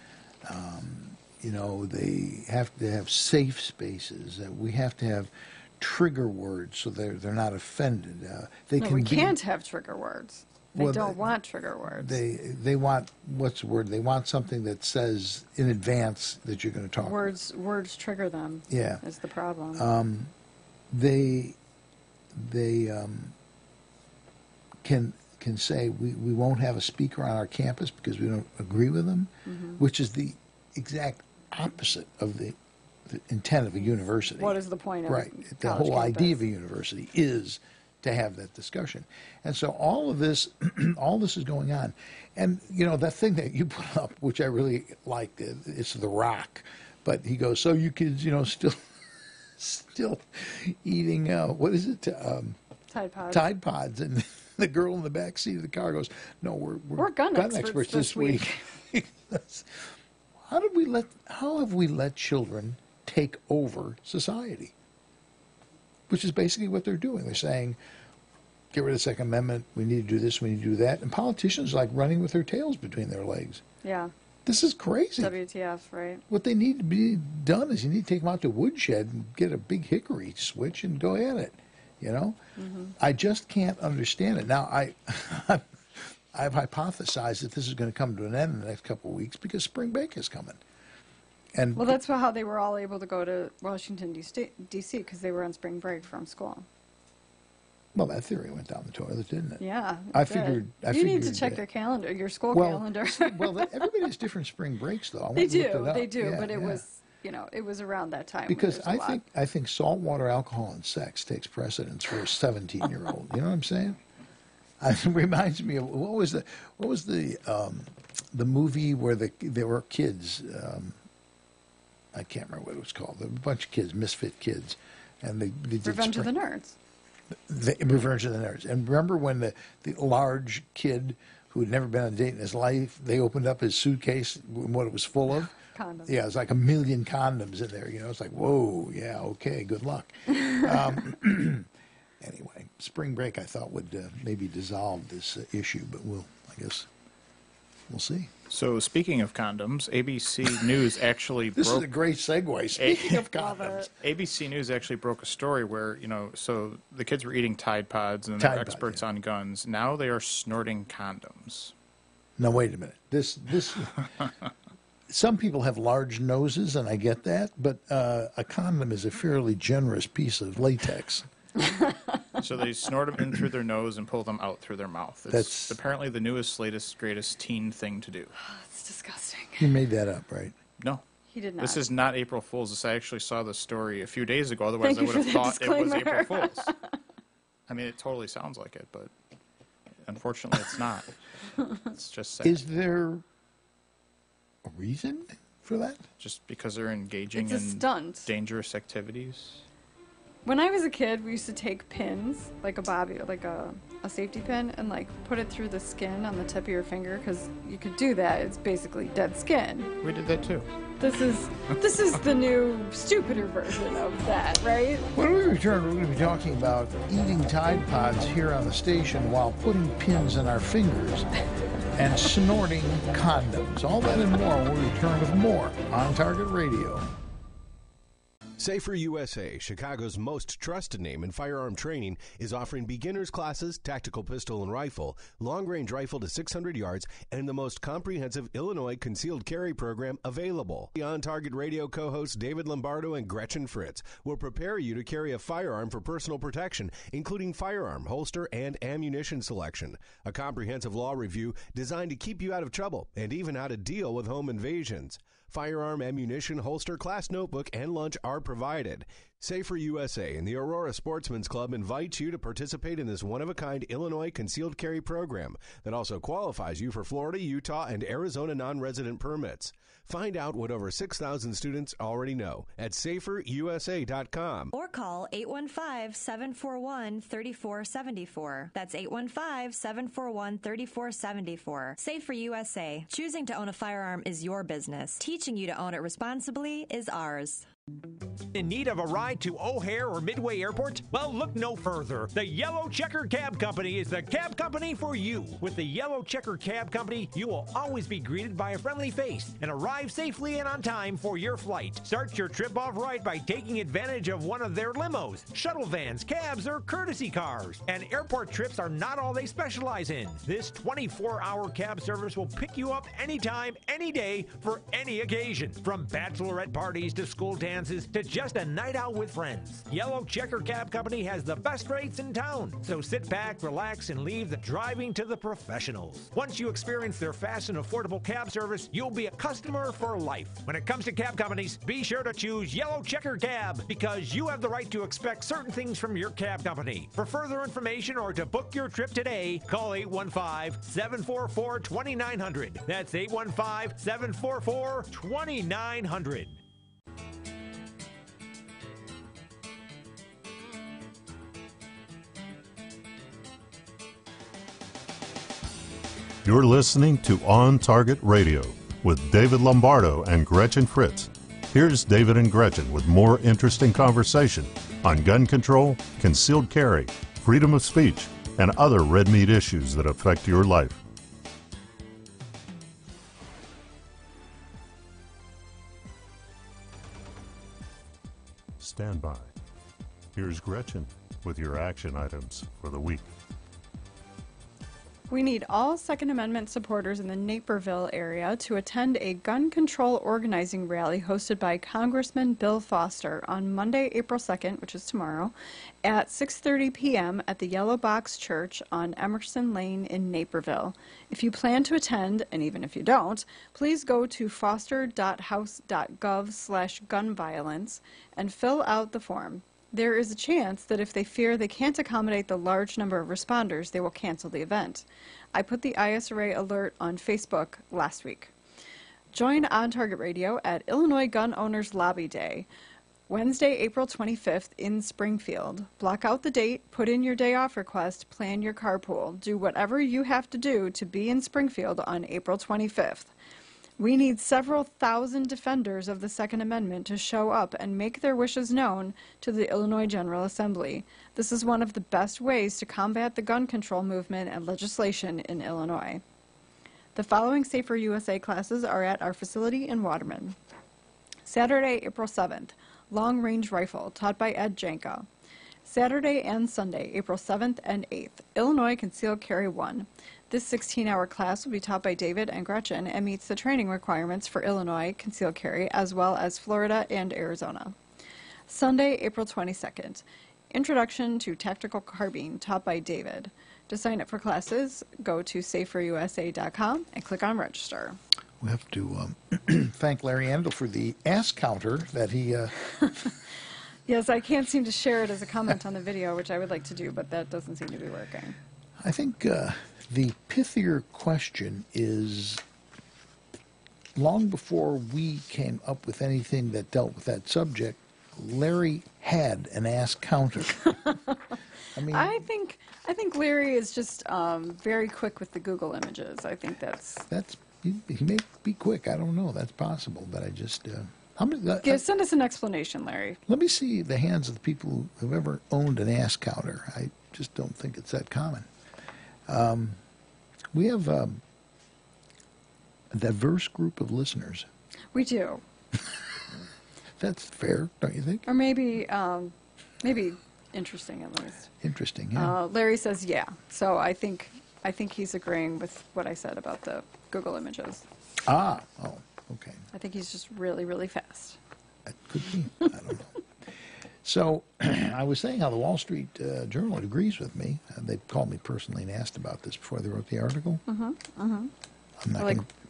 they have to have safe spaces, we have to have trigger words so they're not offended. We
can't have trigger words. They don't want trigger words.
They want, what's the word? They want something that says in advance that you're going to talk.
Words trigger them.
Yeah.
Is the problem.
They can say we won't have a speaker on our campus because we don't agree with them, which is the exact opposite of the the intent of a university.
What is the point of
right? The
college
whole
campus?
idea of a university is to have that discussion. And so all of this, all this is going on. And, you know, that thing that you put up, which I really liked, it's The Rock. But he goes, so you kids, you know, still eating, what is it?
Tide Pods.
Tide Pods. And the girl in the back seat of the car goes, no, we're
gun experts
this week. How have we let children take over society? Which is basically what they're doing. They're saying, get rid of the Second Amendment, we need to do this, we need to do that. And politicians are like running with their tails between their legs.
Yeah.
This is crazy.
WTF, right?
What they need to be done is you need to take them out to woodshed and get a big hickory switch and go at it. You know? Mm-hmm. I just can't understand it. Now, I've hypothesized that this is going to come to an end in the next couple of weeks because spring break is coming. And
well, that's how they were all able to go to Washington, D.C. because they were on spring break from school.
Well, that theory went down the toilet, didn't it?
Yeah.
I figured.
You need to check your calendar, your school calendar.
Everybody has different spring breaks, though.
They do,
yeah,
but it was, you know, it was around that time.
Because I think saltwater, alcohol, and sex takes precedence for a 17-year-old. You know what I'm saying? It reminds me of what was the movie where there were kids. I can't remember what it was called. There were a bunch of kids, misfit kids, and they did
Revenge of the Nerds.
Revenge of the Nerds. And remember when the large kid who had never been on a date in his life, they opened up his suitcase and what it was full of?
Condoms.
Yeah, it was like 1 million condoms in there. You know, it's like, whoa, yeah, okay, good luck. Anyway, spring break I thought would maybe dissolve this issue, but I guess we'll see.
So speaking of condoms, ABC News actually
this is a great segue. Speaking of condoms,
ABC News actually broke a story where, you know, so the kids were eating Tide Pods and they're experts on guns. Now they are snorting condoms.
Now wait a minute. This some people have large noses, and I get that, but a condom is a fairly generous piece of latex.
So they snort them in through their nose and pull them out through their mouth. It's apparently the newest, latest, greatest teen thing to do.
It's disgusting.
You made that up, right?
No.
He did not.
This is not April Fool's. I actually saw the story a few days ago. Otherwise, I would have thought it was April Fool's. I mean, it totally sounds like it, but unfortunately, it's not. It's just sad.
Is there a reason for that?
Just because they're engaging in
stunt.
Dangerous activities?
When I was a kid, we used to take pins, like a bobby, like a safety pin, and like put it through the skin on the tip of your finger, because you could do that. It's basically dead skin.
We did that too.
This is the new, stupider version of that, right?
When we return, we're going to be talking about eating Tide Pods here on the station while putting pins in our fingers and snorting condoms. All that and more when we return with more on Target Radio.
Safer USA, Chicago's most trusted name in firearm training, is offering beginners classes, tactical pistol and rifle, long-range rifle to 600 yards, and the most comprehensive Illinois concealed carry program available. The On Target Radio co-hosts David Lombardo and Gretchen Fritz will prepare you to carry a firearm for personal protection, including firearm, holster, and ammunition selection. A comprehensive law review designed to keep you out of trouble and even how to deal with home invasions. Firearm, ammunition, holster, class notebook, and lunch are provided. Safer USA and the Aurora Sportsman's Club invite you to participate in this one-of-a-kind Illinois concealed carry program that also qualifies you for Florida, Utah, and Arizona non-resident permits. Find out what over 6,000 students already know at saferusa.com.
Or call 815-741-3474. That's 815-741-3474. Safer USA. Choosing to own a firearm is your business. Teaching you to own it responsibly is ours.
In need of a ride to O'Hare or Midway Airport? Well, look no further. The Yellow Checker Cab Company is the cab company for you. With the Yellow Checker Cab Company, you will always be greeted by a friendly face and arrive safely and on time for your flight. Start your trip off right by taking advantage of one of their limos, shuttle vans, cabs, or courtesy cars. And airport trips are not all they specialize in. This 24-hour cab service will pick you up anytime, any day, for any occasion. From bachelorette parties to school dances to just a night out with friends. Yellow Checker Cab Company has the best rates in town. So sit back, relax, and leave the driving to the professionals. Once you experience their fast and affordable cab service, you'll be a customer for life. When it comes to cab companies, be sure to choose Yellow Checker Cab because you have the right to expect certain things from your cab company. For further information or to book your trip today, call 815-744-2900. That's 815-744-2900.
You're listening to On Target Radio with David Lombardo and Gretchen Fritz. Here's David and Gretchen with more interesting conversation on gun control, concealed carry, freedom of speech, and other red meat issues that affect your life. Stand by. Here's Gretchen with your action items for the week.
We need all Second Amendment supporters in the Naperville area to attend a gun control organizing rally hosted by Congressman Bill Foster on Monday, April 2nd, which is tomorrow, at 6:30 p.m. at the Yellow Box Church on Emerson Lane in Naperville. If you plan to attend, and even if you don't, please go to foster.house.gov/gunviolence and fill out the form. There is a chance that if they fear they can't accommodate the large number of responders, they will cancel the event. I put the ISRA alert on Facebook last week. Join On Target Radio at Illinois Gun Owners Lobby Day, Wednesday, April 25th in Springfield. Block out the date, put in your day off request, plan your carpool. Do whatever you have to do to be in Springfield on April 25th. We need several thousand defenders of the Second Amendment to show up and make their wishes known to the Illinois General Assembly. This is one of the best ways to combat the gun control movement and legislation in Illinois. The following Safer USA classes are at our facility in Waterman. Saturday, April 7th, Long Range Rifle, taught by Ed Janka. Saturday and Sunday, April 7th and 8th, Illinois Concealed Carry 1. This 16-hour class will be taught by David and Gretchen and meets the training requirements for Illinois concealed carry as well as Florida and Arizona. Sunday, April 22nd, Introduction to Tactical Carbine, taught by David. To sign up for classes, go to saferusa.com and click on register.
We have to thank Larry Andel for the ass counter that he...
Yes, I can't seem to share it as a comment on the video, which I would like to do, but that doesn't seem to be working.
I think the pithier question is, long before we came up with anything that dealt with that subject, Larry had an ass counter. I mean,
I think Larry is just very quick with the Google images. I think that's
he may be quick. I don't know. That's possible, but I just
send us an explanation, Larry.
Let me see the hands of the people who've ever owned an ass counter. I just don't think it's that common. We have a diverse group of listeners.
We do.
That's fair, don't you think?
Or maybe interesting at least.
Interesting, yeah.
Larry says yeah. So I think he's agreeing with what I said about the Google images.
Oh, okay.
I think he's just really, really fast.
That could be. I don't know. So I was saying how the Wall Street Journal agrees with me. They called me personally and asked about this before they wrote the article.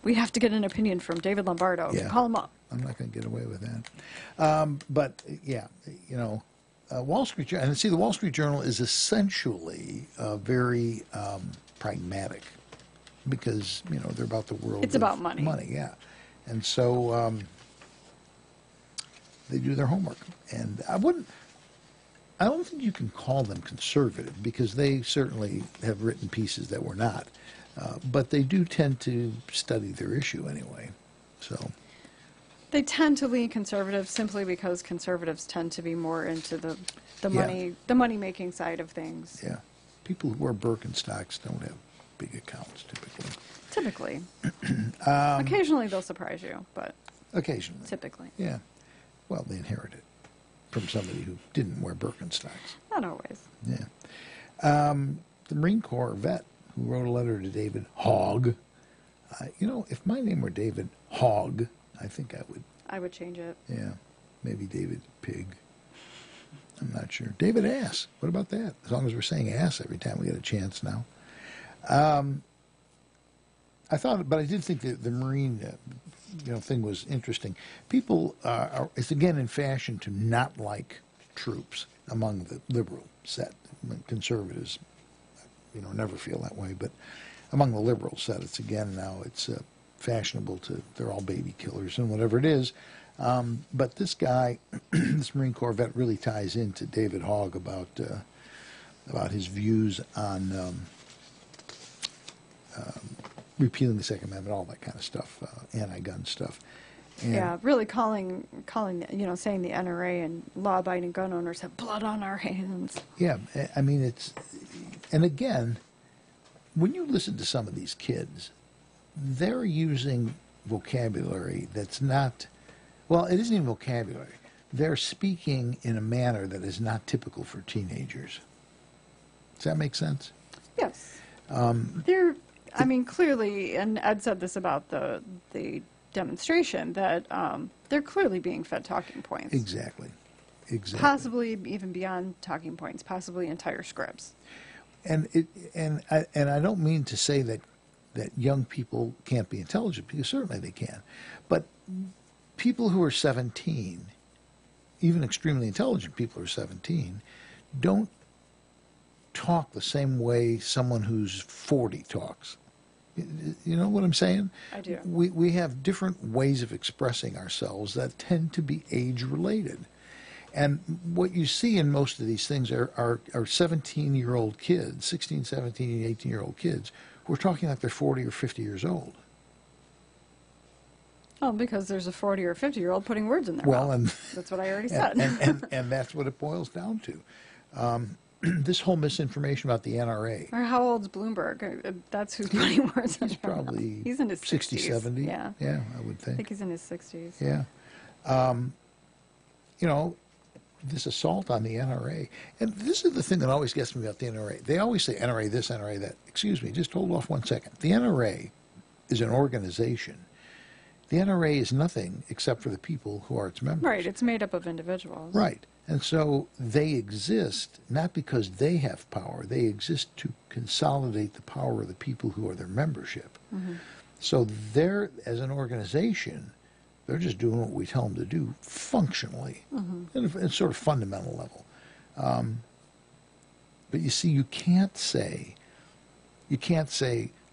We have to get an opinion from David Lombardo.
Yeah.
Call him up.
I'm not going to get away with that. But yeah, Wall Street Journal. And see, the Wall Street Journal is essentially very pragmatic because they're about the world.
It's about money.
Money, yeah. And so they do their homework. And I don't think you can call them conservative because they certainly have written pieces that were not. But they do tend to study their issue anyway. So
they tend to lean conservative simply because conservatives tend to be more into the money making side of things.
Yeah. People who wear Birkenstocks don't have big accounts typically.
Occasionally they'll surprise you, but
occasionally.
Typically.
Yeah. Well, they inherit it from somebody who didn't wear Birkenstocks.
Not always.
Yeah. The Marine Corps vet who wrote a letter to David Hogg. If my name were David Hogg, I think I would.
I would change it.
Yeah. Maybe David Pig. I'm not sure. David ass. What about that? As long as we're saying ass every time we get a chance now. I thought, but I did think that the Marine, thing was interesting. People it's again in fashion to not like troops among the liberal set. Conservatives, never feel that way, but among the liberal set, it's again now it's fashionable they're all baby killers and whatever it is. But this guy, this Marine Corps vet, really ties into David Hogg about his views on repealing the Second Amendment, all that kind of stuff, anti-gun stuff. And
yeah, really calling, saying the NRA and law-abiding gun owners have blood on our hands.
Yeah, I mean, and again, when you listen to some of these kids, they're using vocabulary that's not, well, it isn't even vocabulary. They're speaking in a manner that is not typical for teenagers. Does that make sense?
Yes. Clearly, and Ed said this about the demonstration, that they're clearly being fed talking points.
Exactly.
Possibly even beyond talking points, possibly entire scripts.
And I don't mean to say that young people can't be intelligent, because certainly they can. But people who are 17, even extremely intelligent people who are 17, don't talk the same way someone who's 40 talks. You know what I'm saying?
I do.
We have different ways of expressing ourselves that tend to be age-related. And what you see in most of these things are 17-year-old kids, 16, 17, 18-year-old kids, who are talking like they're 40 or 50 years old.
Oh, because there's a 40 or 50-year-old putting words in their mouth. And that's what I already said.
And that's what it boils down to. This whole misinformation about the NRA.
Or how old's Bloomberg? That's who's putting words in
He's
their mouth.
probably
He's in his
60,
60s.
70.
Yeah.
Yeah, I would think.
I think he's in his 60s.
Yeah. This assault on the NRA. And this is the thing that always gets me about the NRA. They always say NRA this, NRA that. Excuse me, just hold off 1 second. The NRA is an organization. The NRA is nothing except for the people who are its members.
Right, it's made up of individuals.
Right. And so they exist not because they have power. They exist to consolidate the power of the people who are their membership. Mm-hmm. So they're, as an organization, they're just doing what we tell them to do functionally, at a sort of fundamental level. But you see, you can't say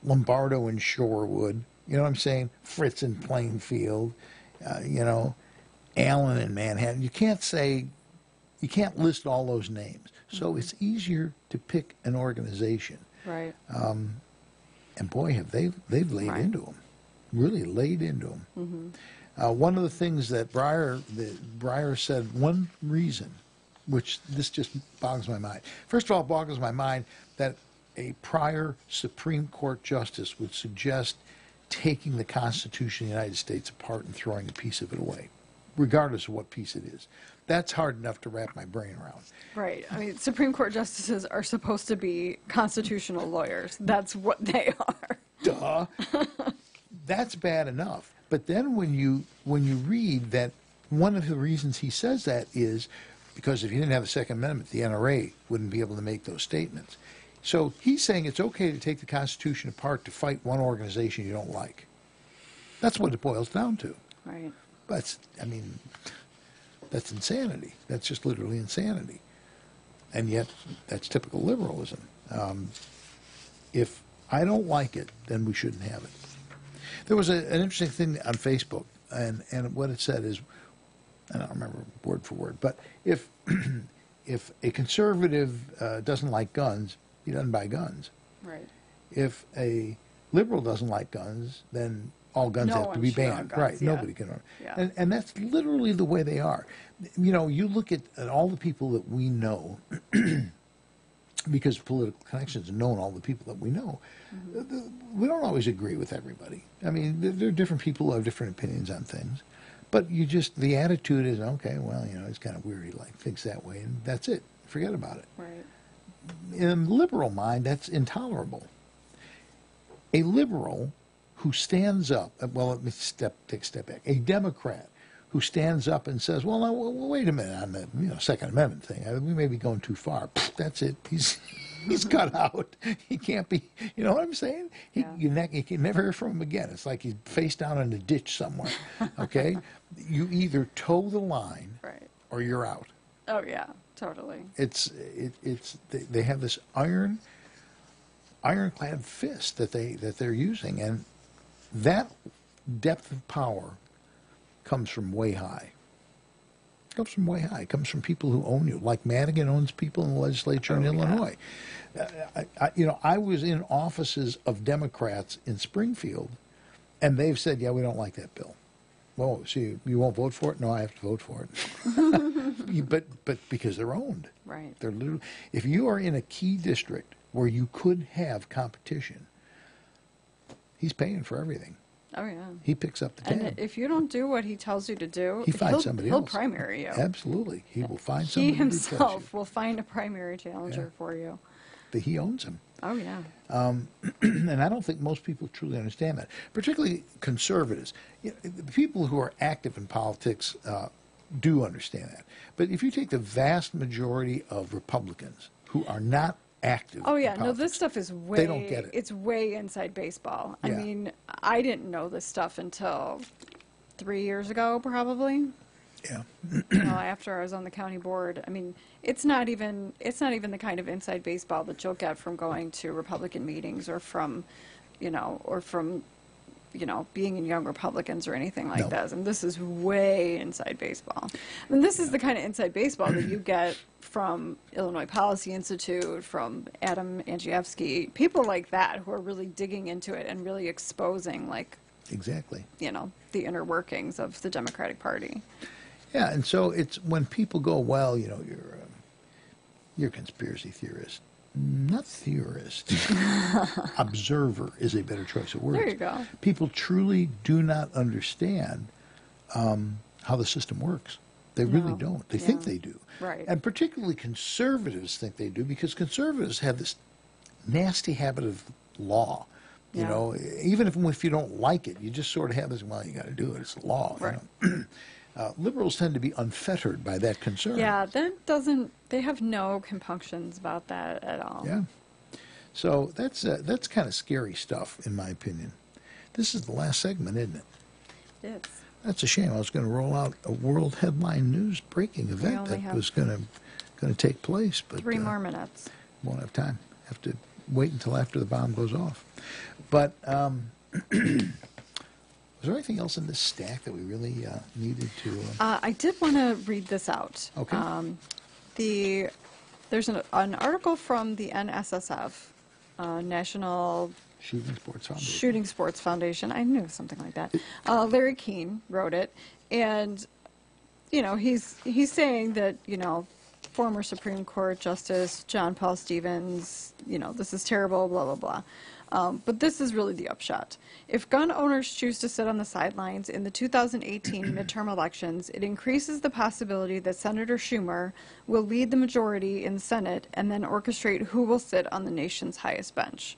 Lombardo in Shorewood, you know what I'm saying? Fritz in Plainfield, Allen in Manhattan. You can't list all those names. So it's easier to pick an organization.
Right.
And boy, have they've laid into them, really laid into them.
Mm-hmm.
One of the things that Breyer said, one reason, which this just boggles my mind. First of all, it boggles my mind that a prior Supreme Court justice would suggest taking the Constitution of the United States apart and throwing a piece of it away, regardless of what piece it is. That's hard enough to wrap my brain around.
Right. I mean, Supreme Court justices are supposed to be constitutional lawyers. That's what they are.
Duh. That's bad enough. But then when you read that one of the reasons he says that is because if you didn't have the Second Amendment, the NRA wouldn't be able to make those statements. So he's saying it's okay to take the Constitution apart to fight one organization you don't like. That's what it boils down to.
Right.
But, that's insanity. That's just literally insanity. And yet, that's typical liberalism. If I don't like it, then we shouldn't have it. There was an interesting thing on Facebook, and what it said is, I don't remember word for word, but if a conservative doesn't like guns, he doesn't buy guns.
Right.
If a liberal doesn't like guns, then all guns have to be banned.
Guns,
right.
yeah.
Nobody can own.
Yeah.
And that's literally the way they are. You look at all the people that we know, because of political connections and knowing all the people that we know, we don't always agree with everybody. I mean, there are different people who have different opinions on things. But the attitude is, okay, well, it's kind of weird. He thinks that way, and that's it. Forget about it.
Right.
In the liberal mind, that's intolerable. A liberal who stands up, well, let me take a step back. A Democrat who stands up and says, well, now, wait a minute on the Second Amendment thing. We may be going too far. That's it. He's cut out. He can't be, you know what I'm saying? You can never hear from him again. It's like he's face down in a ditch somewhere, okay? You either toe the line or you're out.
Oh, yeah, totally.
They have this ironclad fist that they're using, and that depth of power comes from way high. It comes from way high. It comes from people who own you, like Madigan owns people in the legislature in Illinois. I was in offices of Democrats in Springfield, and they've said, yeah, we don't like that bill. Well, so you won't vote for it? No, I have to vote for it. but because they're owned.
Right.
They're literally, if you are in a key district where you could have competition, he's paying for everything.
Oh, yeah.
He picks up the tab.
And if you don't do what he tells you to do,
he finds somebody else.
He'll primary you.
Absolutely. He will find somebody.
He himself will find a primary challenger for you.
But he owns him.
Oh, yeah.
And I don't think most people truly understand that, particularly conservatives. The people who are active in politics do understand that. But if you take the vast majority of Republicans who are not active.
Oh, yeah.
in
No,
politics,
this stuff is way...
They don't get it.
It's way inside baseball.
Yeah.
I mean, I didn't know this stuff until 3 years ago, probably.
Yeah.
After I was on the county board. I mean, it's not even the kind of inside baseball that you'll get from going to Republican meetings or from being in Young Republicans or anything like that. And this is way inside baseball. I mean, this is the kind of inside baseball that you get from Illinois Policy Institute, from Adam Andrzejewski, people like that who are really digging into it and really exposing,
exactly,
the inner workings of the Democratic Party.
Yeah, and so it's when people go, well, you're a conspiracy theorist. Not theorist. Observer is a better choice of words.
There you go.
People truly do not understand how the system works. They really don't. They think they do.
Right.
And particularly conservatives think they do, because conservatives have this nasty habit of law. You know, even if you don't like it, you just sort of have this, well, you got to do it. It's law.
Right.
Liberals tend to be unfettered by that concern.
Yeah, they have no compunctions about that at all.
Yeah. So that's kind of scary stuff, in my opinion. This is the last segment, isn't it?
Yes.
That's a shame. I was going to roll out a world headline news breaking event that was going to take place, but
3 more minutes.
Won't have time. Have to wait until after the bomb goes off. But was there anything else in this stack that we really needed to?
I did want to read this out.
Okay.
There's an article from the NSSF, National Shooting Sports Foundation. I knew something like that. Larry Keene wrote it, and he's saying that former Supreme Court Justice John Paul Stevens, this is terrible, blah blah blah. But this is really the upshot. If gun owners choose to sit on the sidelines in the 2018 midterm elections, it increases the possibility that Senator Schumer will lead the majority in the Senate and then orchestrate who will sit on the nation's highest bench.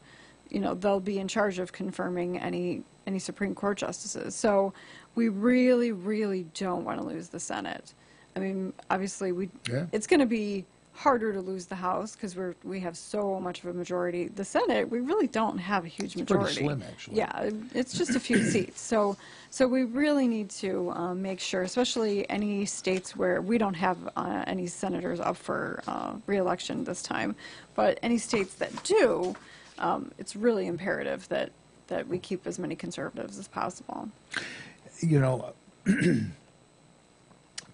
They'll be in charge of confirming any Supreme Court justices. So we really, really don't want to lose the Senate. I mean, obviously, it's going to be harder to lose the House because we have so much of a majority. The Senate, we really don't have a huge majority.
Pretty slim, actually.
Yeah, it's just a few seats. So we really need to make sure, especially any states where we don't have any senators up for re-election this time, but any states that do, it's really imperative that we keep as many conservatives as possible.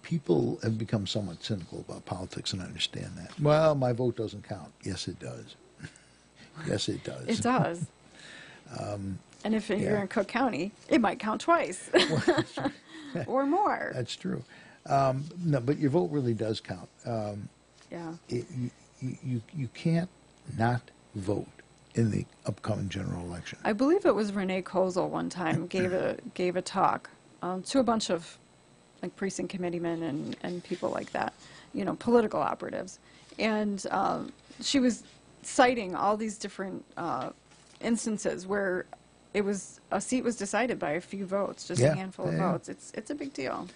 People have become somewhat cynical about politics, and I understand that. Well, my vote doesn't count. Yes, it does. Yes, it does.
It does. And if you're in Cook County, it might count twice or more.
That's true. No, but your vote really does count. You can't not vote in the upcoming general election.
I believe it was Renee Kozel one time gave a talk to a bunch of precinct committeemen and people like that, political operatives. And she was citing all these different instances where a seat was decided by a few votes, just a handful of votes. It's a big deal.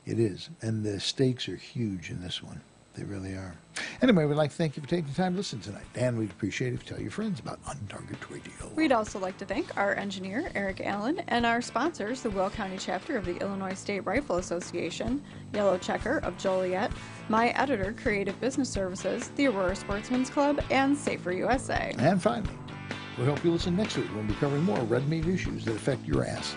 It is. And the stakes are huge in this one. They really are. Anyway, we'd like to thank you for taking the time to listen tonight. And we'd appreciate it if you tell your friends about On Target Radio.
We'd also like to thank our engineer, Eric Allen, and our sponsors, the Will County chapter of the Illinois State Rifle Association, Yellow Checker of Joliet, my editor, Creative Business Services, the Aurora Sportsman's Club, and Safer USA.
And finally, we hope you listen next week when we'll be covering more red meat issues that affect your ass.